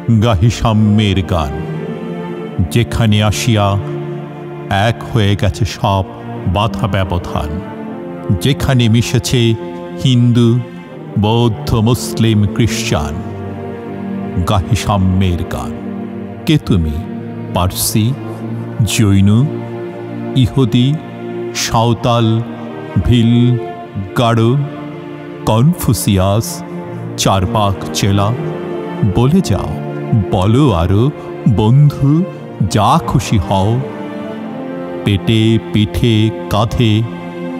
গাহি সাম্যের গান, যেখানে আসিয়া এক হয়ে গেছে সব বাধা ব্যবধান, যেখানে মিশেছে হিন্দু, বৌদ্ধ, মুসলিম, খ্রিস্টান। গাহি সাম্যের গান। কে তুমি? পার্সি, জৈন, ইহুদি, সাঁওতাল, ভিল, গাড়ো, কনফুসিয়াস, চারপাক চেলা? বলে যাও, বলো আরো বন্ধু, যা খুশি হও। পেটে, পিঠে, কাঁধে,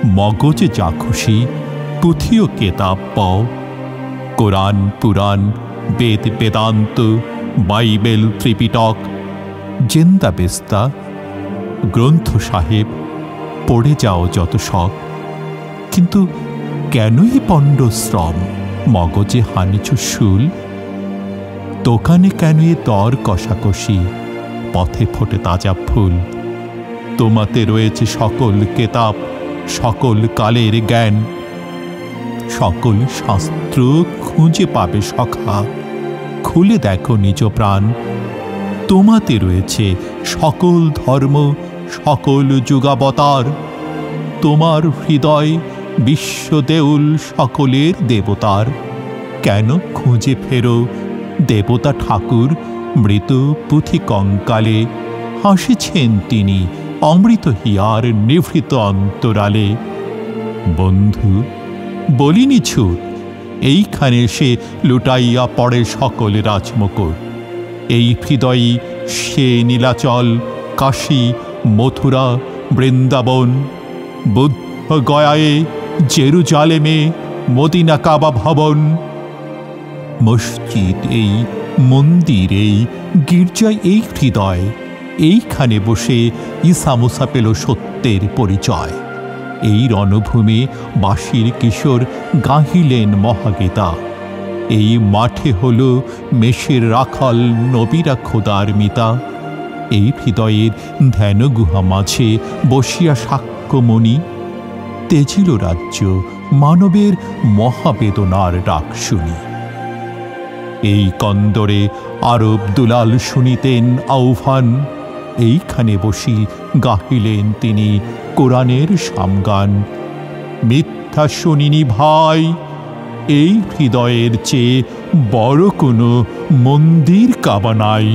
মগজে যা খুশি পুঁথিও কেতাব পাও। কোরআন, পুরাণ, বেদ, বেদান্ত, বাইবেল, ত্রিপিটক, জেন্দা বেস্তা, গ্রন্থ সাহেব, পড়ে যাও যত শখ। কিন্তু কেনই পণ্ডশ্রম, মগজে হানিছ শুল? দোকানে কেন এ দর কষাকষি, পথে ফোটে তাজা ফুল? তোমাতে রয়েছে সকল কেতাব, সকল কালের জ্ঞান, সকল শাস্ত্র খুঁজে পাবে সখা। খুলে দেখো নিজ প্রাণ। তোমাতে রয়েছে সকল ধর্ম, সকল যুগাবতার। তোমার হৃদয় বিশ্বদেউল, সকলের দেবতার। কেন খুঁজে ফেরো দেবতা ঠাকুর মৃত পুঁথি কঙ্কালে? হাসিছেন তিনি অমৃত হিয়ার নিভৃত অন্তরালে। বন্ধু, বলিনি ছুট, এইখানে সে লুটাইয়া পড়ে সকল রাজমুকুট। এই হৃদয়ই সে নীলাচল, কাশী, মথুরা, বৃন্দাবন, বুদ্ধ গয়ায়ে, জেরুজালেমে, মদিনা কাবা ভবন। মসজিদ এই, মন্দির এই, গির্জায় এই হৃদয়। এইখানে বসে ঈসা মুসা পেল সত্যের পরিচয়। এই রণভূমে বাঁশির কিশোর গাহিলেন মহাগীতা। এই মাঠে হল মেষের রাখাল, নবীরা খোদার মিতা। এই হৃদয়ের ধ্যান গুহা মাঝে বসিয়া সাক্ষ্যমণি তেজিল রাজ্য, মানবের মহাবেদনার ডাক শুনি। এই কন্দরে আরব দুলাল শুনিতেন আহ্বান। এইখানে বসি গাহিলেন তিনি কোরআনের সামগান। মিথ্যা শুনিনি ভাই, এই হৃদয়ের চেয়ে বড় কোনো মন্দির কাবা নাই।